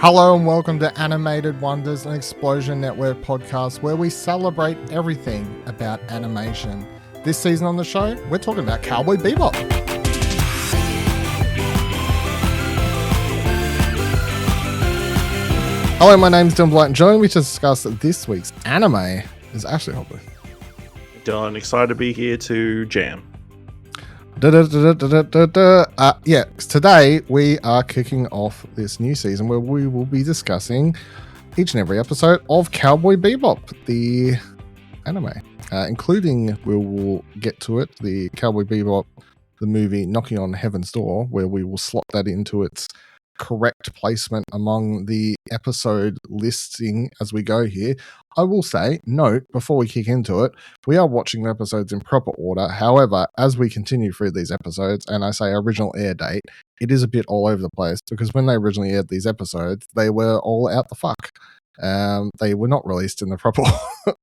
Hello and welcome to Animated Wonders, an Explosion Network podcast where we celebrate everything about animation. This season on the show, we're talking about Cowboy Bebop. Hello, my name's Blight, and joining me to discuss this week's anime is Ashley Hobley. Dylan, excited to be here to jam. Today we are kicking off this new season where we will be discussing each and every episode of Cowboy Bebop, the anime, including we will get to it, the Cowboy Bebop, the movie Knocking on Heaven's Door, where we will slot that into its correct placement among the episode listing as we go here. I will say, note, before we kick into it, we are watching the episodes in proper order. However, as we continue through these episodes, and I say original air date, it is a bit all over the place because when they originally aired these episodes, they were all out the fuck. They were not released in the proper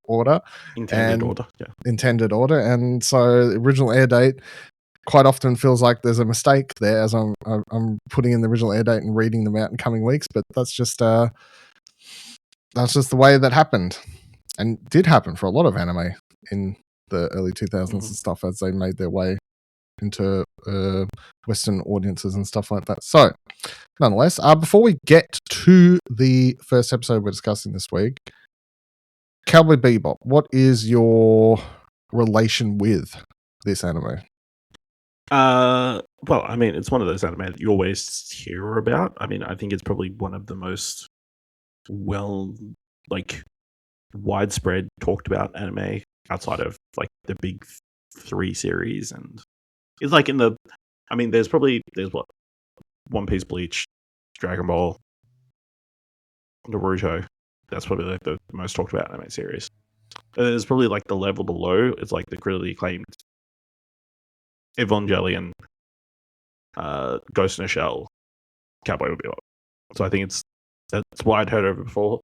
order. Intended order. And so the original air date quite often feels like there's a mistake there as I'm putting in the original air date and reading them out in coming weeks, but that's just the way that happened, and did happen for a lot of anime in the early 2000s and stuff as they made their way into Western audiences and stuff like that. So, nonetheless, before we get to the first episode we're discussing this week, Cowboy Bebop, what is your relation with this anime? Well, I mean, it's one of those anime that you always hear about. I mean, I think it's probably one of the most widespread talked about anime outside of like the big three series, and it's like there's what, One Piece, Bleach, Dragon Ball, Naruto. That's probably like the most talked about anime series. And there's probably like the level below. It's like the critically acclaimed Evangelion, Ghost in a Shell, Cowboy Bebop. So I think that's why I'd heard of it before.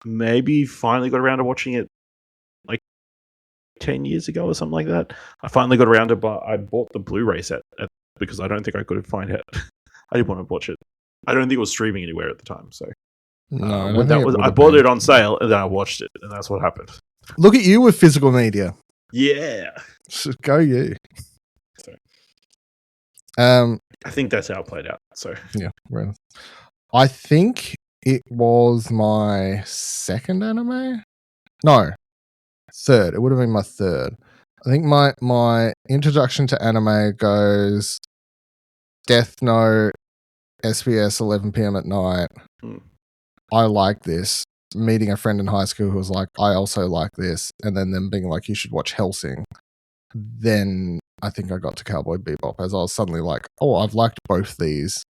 Maybe finally got around to watching it like 10 years ago or something like that. I finally got around to I bought the Blu-ray set because I don't think I could find it. I didn't want to watch it. I don't think it was streaming anywhere at the time. So I bought it on sale and then I watched it, and that's what happened. Look at you with physical media. Yeah. Go you. I think that's how it played out. So yeah, well, I think it was my second anime. No, third. It would have been my third. I think my introduction to anime goes Death Note, SBS 11 p.m. at night. I like this. Meeting a friend in high school who was like, I also like this, and then them being like, you should watch Hellsing. Then I think I got to Cowboy Bebop as I was suddenly like, oh, I've liked both these.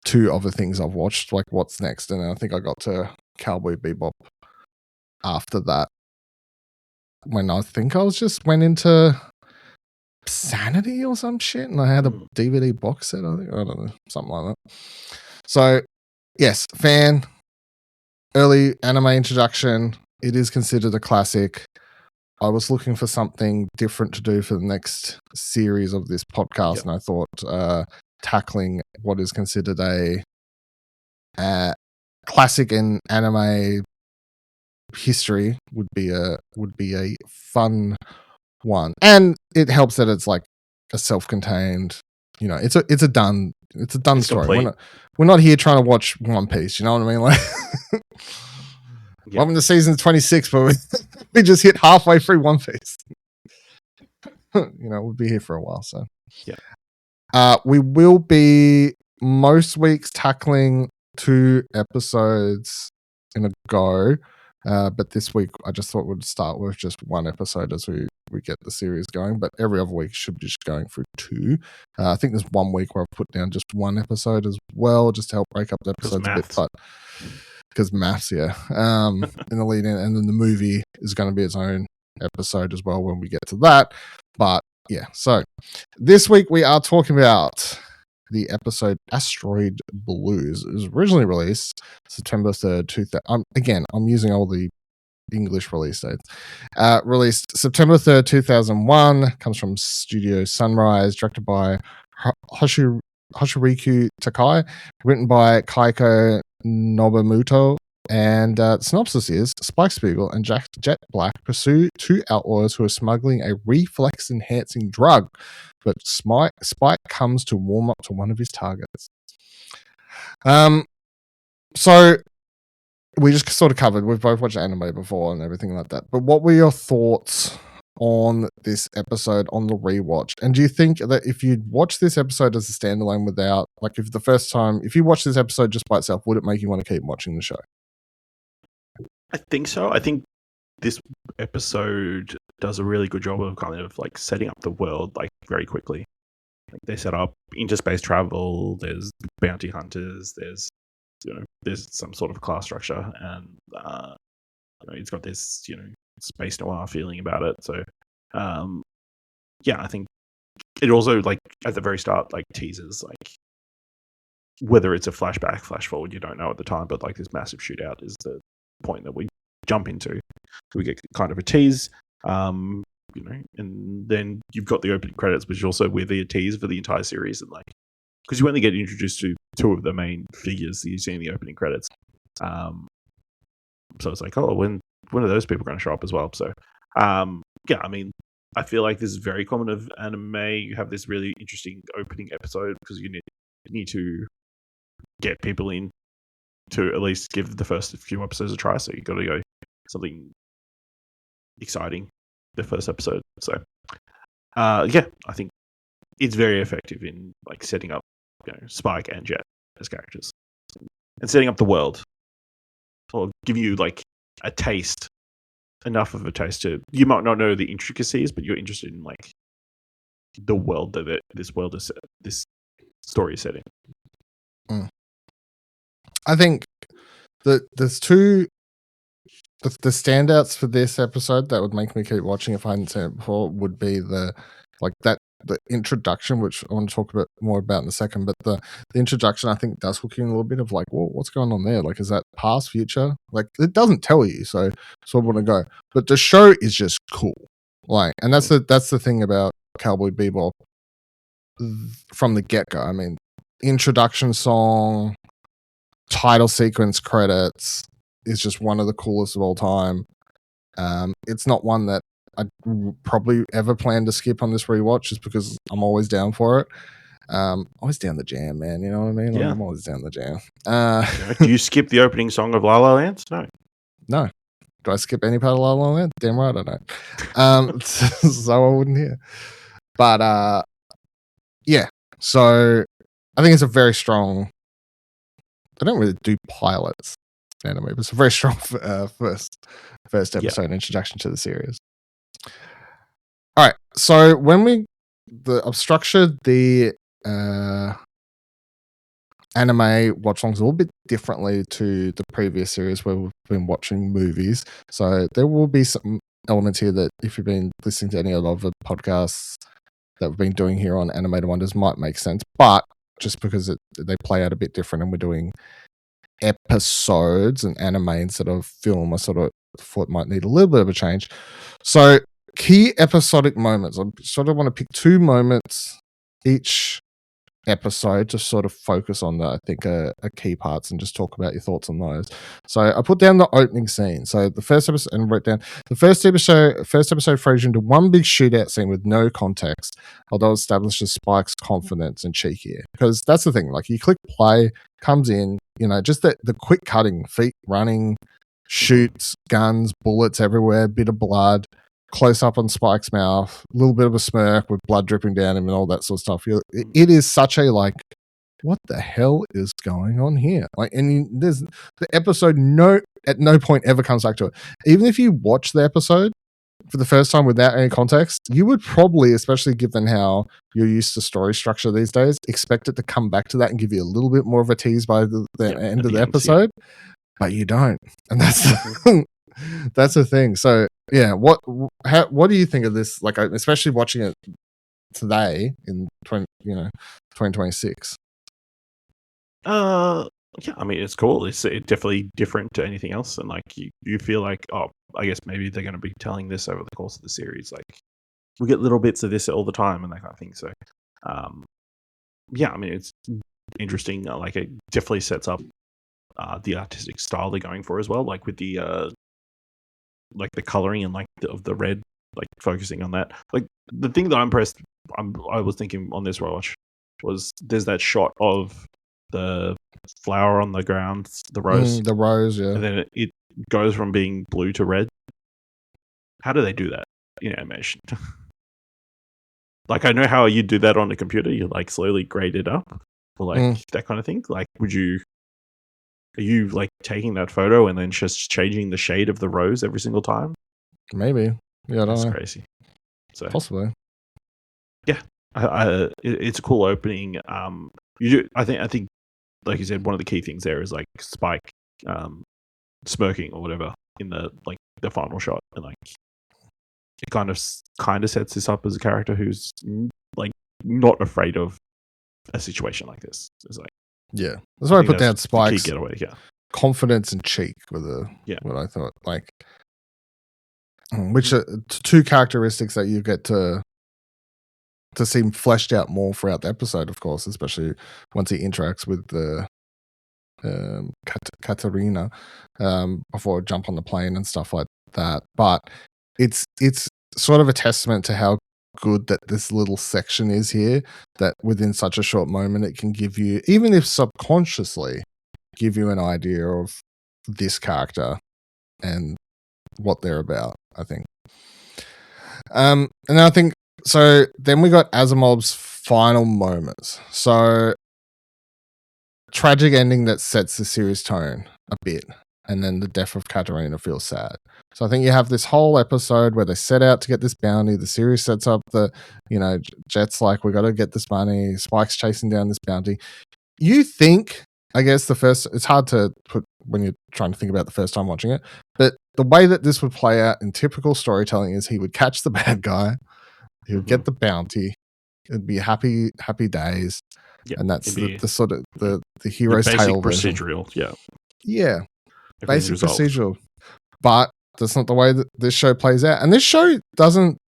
Two other things I've watched, like what's next? And I think I got to Cowboy Bebop after that, when I think I went into Sanity or some shit, and I had a DVD box set, I don't know, something like that. So, yes, fan, early anime introduction. It is considered a classic. I was looking for something different to do for the next series of this podcast, and I thought tackling what is considered a classic in anime history would be a fun one, and it helps that it's like a self-contained. You know, it's a done story. We're not here trying to watch One Piece. You know what I mean? Like. Welcome to season 26, but we just hit halfway through One Piece. We'll be here for a while, so yeah. We will be most weeks tackling 2 episodes in a go, but this week I just thought we'd start with just 1 episode as we get the series going. But every other week should be just going through 2. I think there's 1 week where I've put down just 1 episode as well, just to help break up the episodes a bit, but. Because maths, in the lead in, and then the movie is going to be its own episode as well when we get to that. But yeah, so this week we are talking about the episode Asteroid Blues. It was originally released September 3rd, 2000. Again, I'm using all the English release dates. Released September 3rd, 2001. Comes from Studio Sunrise, directed by Hoshiriku Takei, written by Keiko Nobumoto. And the synopsis is Spike Spiegel and Jet Black pursue two outlaws who are smuggling a reflex-enhancing drug, but Spike comes to warm up to one of his targets. So we just sort of covered, we've both watched anime before and everything like that. But what were your thoughts on this episode on the rewatch? And do you think that if you'd watch this episode as a standalone without, like if you watch this episode just by itself, would it make you want to keep watching the show? I think so. I think this episode does a really good job of kind of like setting up the world like very quickly. Like they set up interspace travel, there's bounty hunters, there's some sort of class structure, and it's got this space noir feeling about it. So I think it also, like at the very start, like teases like whether it's a flashback, flash forward, you don't know at the time, but like this massive shootout is the point that we jump into. We get kind of a tease, and then you've got the opening credits, which also weirdly a tease for the entire series, and like because you only get introduced to two of the main figures that you see in the opening credits. So it's like, oh, when are those people going to show up as well? So I mean, I feel like this is very common of anime. You have this really interesting opening episode because you need to get people in to at least give the first few episodes a try. So you got to go something exciting the first episode. So I think it's very effective in like setting up Spike and Jet as characters and setting up the world, or give you like enough of a taste to, you might not know the intricacies, but you're interested in like the world that this story is set in. I think that there's two the standouts for this episode that would make me keep watching if I hadn't seen it before would be the introduction, which I want to talk a bit more about in a second. But the introduction, I think, does hook you in a little bit of like, well, what's going on there? Like, is that past, future? Like, it doesn't tell you, so I want to go. But the show is just cool. Like, and that's the thing about Cowboy Bebop from the get go. I mean, introduction song, title sequence credits is just one of the coolest of all time. It's not one that I'd probably ever plan to skip on this rewatch, just because I'm always down for it. Always down the jam, man. You know what I mean? Like, I'm always down the jam. Do you skip the opening song of La La Land? No. Do I skip any part of La La Land? Damn right I don't. So I wouldn't hear. But so I think it's a very strong. I don't really do pilots anime, but it's a very strong first episode introduction to the series. All right, so when I've structured the anime watch alongs a little bit differently to the previous series where we've been watching movies. So there will be some elements here that, if you've been listening to any of the podcasts that we've been doing here on Animated Wonders, might make sense. But just because they play out a bit different and we're doing episodes and anime instead of film, I sort of thought might need a little bit of a change. So key episodic moments. I sort of want to pick 2 moments each episode to sort of focus on that I think are key parts, and just talk about your thoughts on those. So I put down the opening scene. So the first episode, and wrote down the first episode throws you into one big shootout scene with no context, although it establishes Spike's confidence and cheeky. Because that's the thing, like you click play, comes in, just the quick cutting, feet running, shoots, guns, bullets everywhere, bit of blood, close up on Spike's mouth, a little bit of a smirk with blood dripping down him and all that sort of stuff. It is such a like, what the hell is going on here? Like, and there's the episode at no point ever comes back to it. Even if you watch the episode for the first time without any context, you would probably, especially given how you're used to story structure these days, expect it to come back to that and give you a little bit more of a tease by the end of the episode. But you don't, and that's that's the thing. So yeah, what do you think of this? Like, especially watching it today in 2026. I mean, it's cool. It's definitely different to anything else, and like you feel like, oh, I guess maybe they're going to be telling this over the course of the series. Like we get little bits of this all the time and that kind of thing. So yeah, I mean, it's interesting. Like, it definitely sets up the artistic style they're going for as well. Like with the like the coloring and like of the red, like focusing on that. Like the thing that I was thinking on this watch was there's that shot of the flower on the ground, the rose, The rose, yeah. and then it goes from being blue to red. How do they do that in animation? Like I know how you do that on a computer. You like slowly grade it up, or like that kind of thing. Like, are you like taking that photo and then just changing the shade of the rose every single time? Maybe. Yeah, I don't That's know. crazy. So Possibly. yeah, it's a cool opening. I think, like you said, one of the key things there is like Spike, smirking or whatever in the final shot, and like it kind of sets this up as a character who's like not afraid of a situation like this. It's like, yeah, that's why I put down the Spike's key getaway. Yeah, confidence and cheek with what I thought, like, which are two characteristics that you get to seem fleshed out more throughout the episode, of course, especially once he interacts with the Katarina before jump on the plane and stuff like that. But it's sort of a testament to how good that this little section is here, that within such a short moment it can give you, even if subconsciously, give you an idea of this character and what they're about, I think. And I think, so then we got Asimov's final moments. So tragic ending that sets the series tone a bit, and then the death of Katarina feels sad. So I think you have this whole episode where they set out to get this bounty. The series sets up Jet's like, we got to get this money. Spike's chasing down this bounty. You think, I guess it's hard to put when you're trying to think about the first time watching it, but the way that this would play out in typical storytelling is he would catch the bad guy, he would get the bounty, it'd be happy days. yeah, and that's the sort of the hero's basic tale procedural version. Yeah, everything's basic resolved. procedural. But that's not the way that this show plays out. And this show doesn't,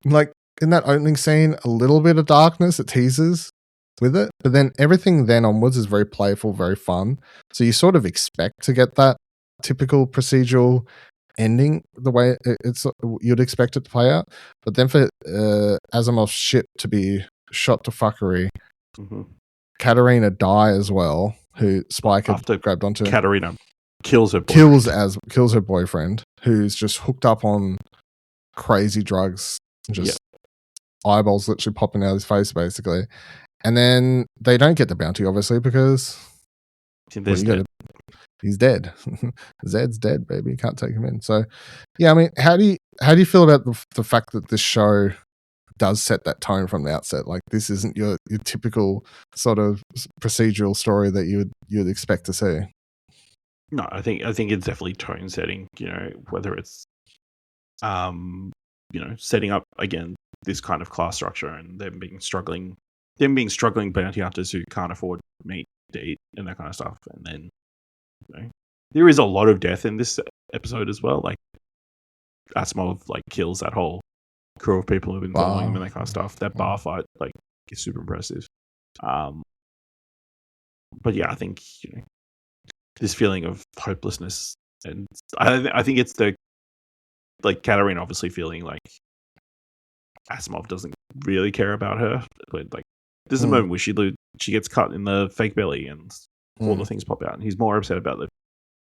like, in that opening scene, a little bit of darkness, it teases with it, but then everything then onwards is very playful, very fun. So you sort of expect to get that typical procedural ending the way you'd expect it to play out. But then for Asimov's ship to be shot to fuckery, Katarina die as well, who Spike had grabbed onto. Katarina kills her boyfriend. kills her boyfriend, who's just hooked up on crazy drugs, just eyeballs literally popping out of his face, basically. And then they don't get the bounty, obviously, because he's dead. Zed's dead, baby. You can't take him in. So, yeah, I mean, how do you feel about the fact that this show does set that tone from the outset? Like, this isn't your typical sort of procedural story that you'd expect to see. No, I think it's definitely tone setting. Whether it's setting up again this kind of class structure and them being struggling bounty hunters who can't afford meat to eat and that kind of stuff. And then there is a lot of death in this episode as well. Like Asimov kills that whole crew of people who've been following him and that kind of stuff. That bar fight is super impressive. But yeah, I think this feeling of hopelessness, and I think it's the Katarina obviously feeling like Asimov doesn't really care about her. But there's a moment where she gets cut in the fake belly and all the things pop out, and he's more upset about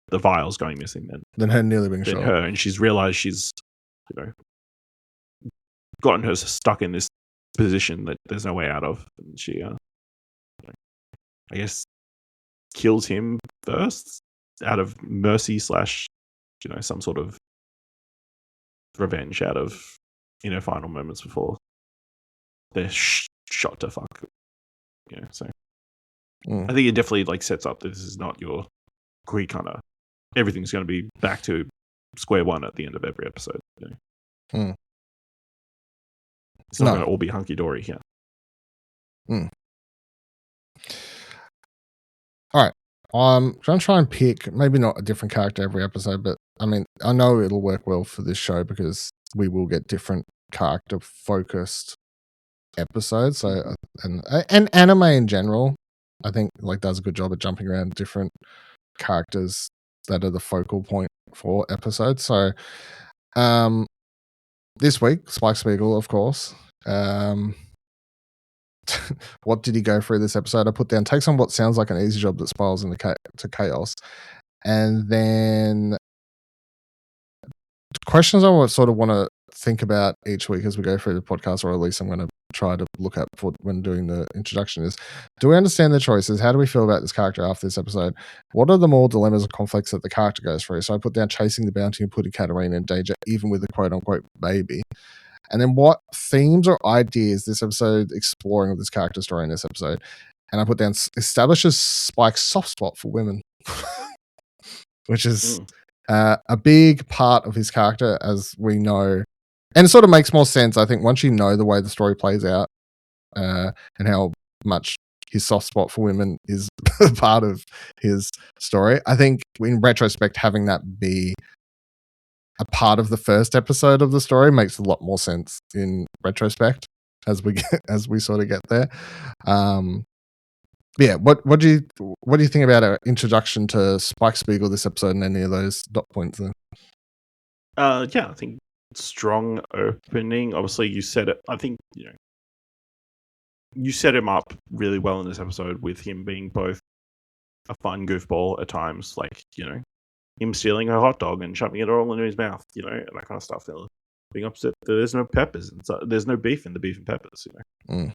the vials going missing than her nearly being shot. Her, and she's realized she's gotten her stuck in this position that there's no way out of, and she I guess kills him first out of mercy / some sort of revenge out of in her final moments before they're shot to fuck. So I think it definitely sets up that this is not your quick kind of everything's going to be back to square one at the end of every episode. It's not going to all be hunky dory here. All right. I'm going to try and pick maybe not a different character every episode, but I mean, I know it'll work well for this show because we will get different character focused episode. So and anime in general, I think like does a good job at jumping around different characters that are the focal point for episodes. So this week, Spike Spiegel, of course. What did he go through this episode? I put down takes on what sounds like an easy job that spirals into to chaos. And then questions I would sort of want to think about each week as we go through the podcast, or at least I'm going to try to look at for when doing the introduction is, do we understand the choices? How do we feel about this character after this episode? What are the more dilemmas or conflicts that the character goes through? So I put down chasing the bounty and putting Katarina in danger, even with a quote-unquote baby. And then what themes or ideas this episode exploring of this character story in this episode? And I put down establishes Spike's soft spot for women, which is a big part of his character, as we know. And it sort of makes more sense, I think, once you know the way the story plays out and how much his soft spot for women is part of his story. I think in retrospect, having that be a part of the first episode of the story makes a lot more sense in retrospect as we sort of get there. Yeah, what do you think about our introduction to Spike Spiegel this episode and any of those dot points there? Yeah, I think strong opening. Obviously, you said it. I think you set him up really well in this episode with him being both a fun goofball at times, like him stealing her hot dog and shoving it all into his mouth, and that kind of stuff. Being upset that there's no peppers and so there's no beef in the beef and peppers,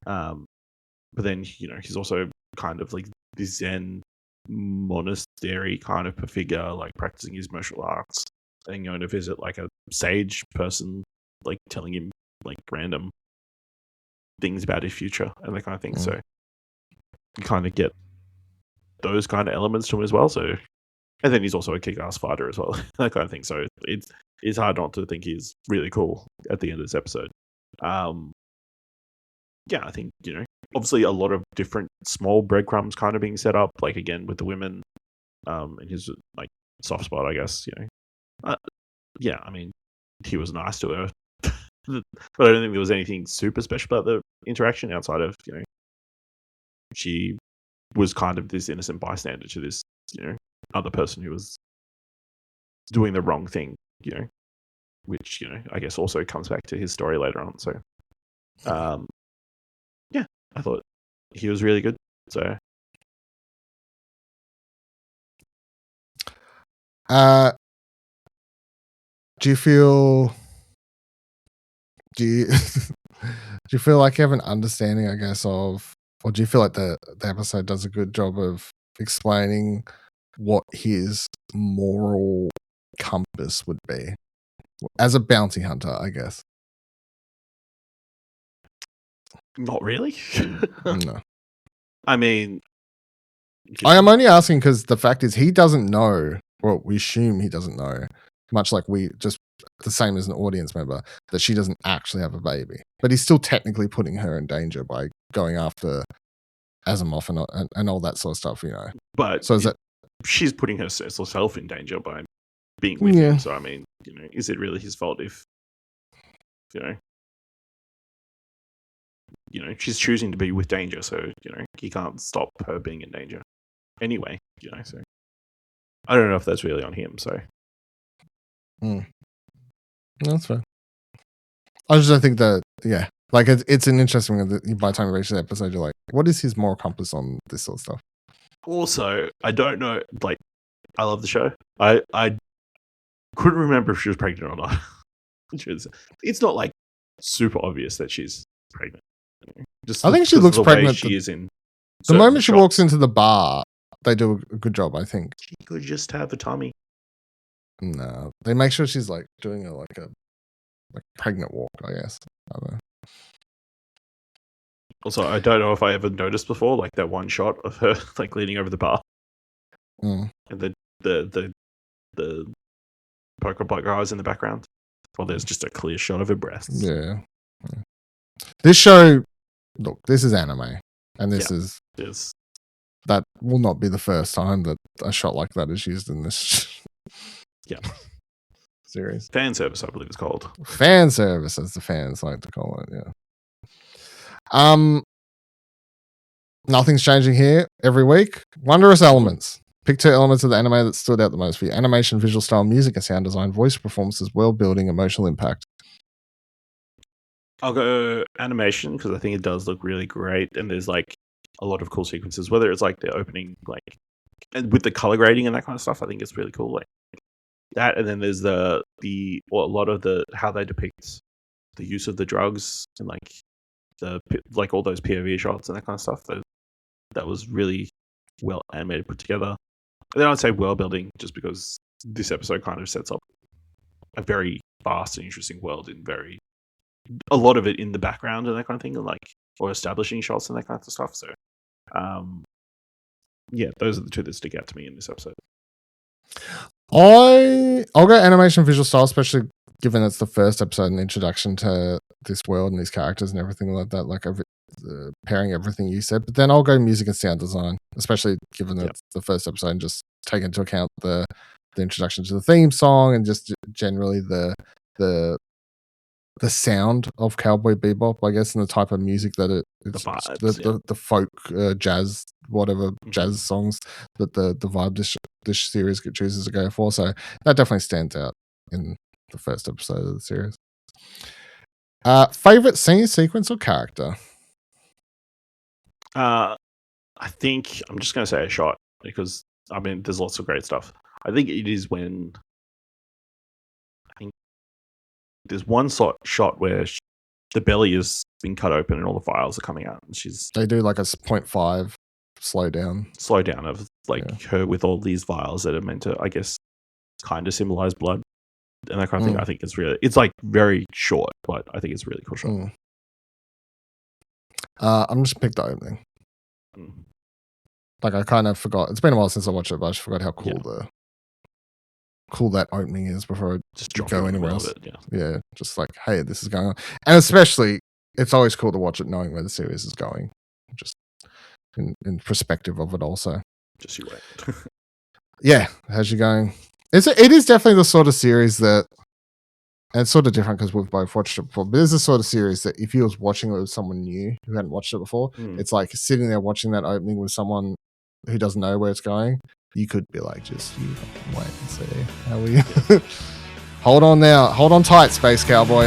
But then he's also kind of like this Zen monastery kind of figure, like practicing his martial arts and going to visit like a sage person, like telling him like random things about his future and that kind of thing. So you kind of get those kind of elements to him as well. So, and then he's also a kick-ass fighter as well, that kind of thing. So it's hard not to think he's really cool at the end of this episode. Yeah, I think obviously a lot of different small breadcrumbs kind of being set up, like again with the women, and his like soft spot, I guess. Yeah, I mean, he was nice to her, but I don't think there was anything super special about the interaction outside of she was kind of this innocent bystander to this other person who was doing the wrong thing, which I guess also comes back to his story later on. So, yeah, I thought he was really good. So, do you feel do you feel like you have an understanding, I guess, of, or do you feel like the episode does a good job of explaining what his moral compass would be as a bounty hunter, I guess? Not really. No. I mean, I am only asking because the fact is he doesn't know, well, we assume he doesn't know, much like we just the same as an audience member, that she doesn't actually have a baby. But he's still technically putting her in danger by going after Asimov and all that sort of stuff, But so is that she's putting herself in danger by being with him. So I mean, is it really his fault if she's choosing to be with danger? So he can't stop her being in danger anyway. So I don't know if that's really on him. So that's fair. I just don't think that. Yeah, like it's an interesting one that by the time you reach the episode, you're like, what is his moral compass on this sort of stuff? Also, I don't know. Like, I love the show. I couldn't remember if she was pregnant or not. It's not like super obvious that she's pregnant. I think she looks pregnant. She is in the moment she walks into the bar. They do a good job, I think. She could just have a tummy. No, they make sure she's like doing a pregnant walk, I guess. I don't know. Also, I don't know if I ever noticed before, like that one shot of her like leaning over the bar, and the poker pot guys in the background. Well, there's just a clear shot of her breasts. Yeah. This show, look, this is anime, and this is that will not be the first time that a shot like that is used in this. Series. Fan service, I believe it's called. Fan service, as the fans like to call it. Nothing's changing here every week. Wondrous elements. Pick 2 elements of the anime that stood out the most for you. Animation, visual style, music and sound design, voice performances, world building, emotional impact. I'll go animation because I think it does look really great, and there's like a lot of cool sequences. Whether it's like the opening, like and with the color grading and that kind of stuff, I think it's really cool. Like that, and then there's a lot of the how they depict the use of the drugs and like all those POV shots and that kind of stuff. That was really well animated, put together. And then I'd say world building, just because this episode kind of sets up a very vast and interesting world in a lot of it in the background and that kind of thing, and or establishing shots and that kind of stuff. So, yeah, those are the 2 that stick out to me in this episode. I'll go animation, visual style, especially given it's the first episode and introduction to this world and these characters and everything like that. Like pairing everything you said, but then I'll go music and sound design, especially given that it's the first episode, and just take into account the introduction to the theme song and just generally the sound of Cowboy Bebop, I guess, and the type of music that it's the folk jazz, whatever jazz songs that the vibe this series chooses to go for. So that definitely stands out in the first episode of the series. Favorite scene, sequence, or character? I think I'm just going to say a shot because I mean there's lots of great stuff. I think it is when there's one shot where the belly is being cut open and all the vials are coming out, and they do like a 0.5 slow down of her with all these vials that are meant to, I guess, kind of symbolize blood and that kind of thing. I think it's like very short, but I think it's a really cool shot. I'm just pick the opening. Like I kind of forgot. It's been a while since I watched it, but I just forgot how cool that opening is before I just go anywhere else. Yeah, just like, hey, this is going on. And especially, it's always cool to watch it knowing where the series is going. Just in perspective of it also. Just you wait. Yeah, how's you going? It is definitely the sort of series that, and it's sort of different because we've both watched it before, but it's the sort of series that if you was watching it with someone new who hadn't watched it before, it's like sitting there watching that opening with someone who doesn't know where it's going. You could be like, just you wait and see how we hold on now. Hold on tight, Space Cowboy.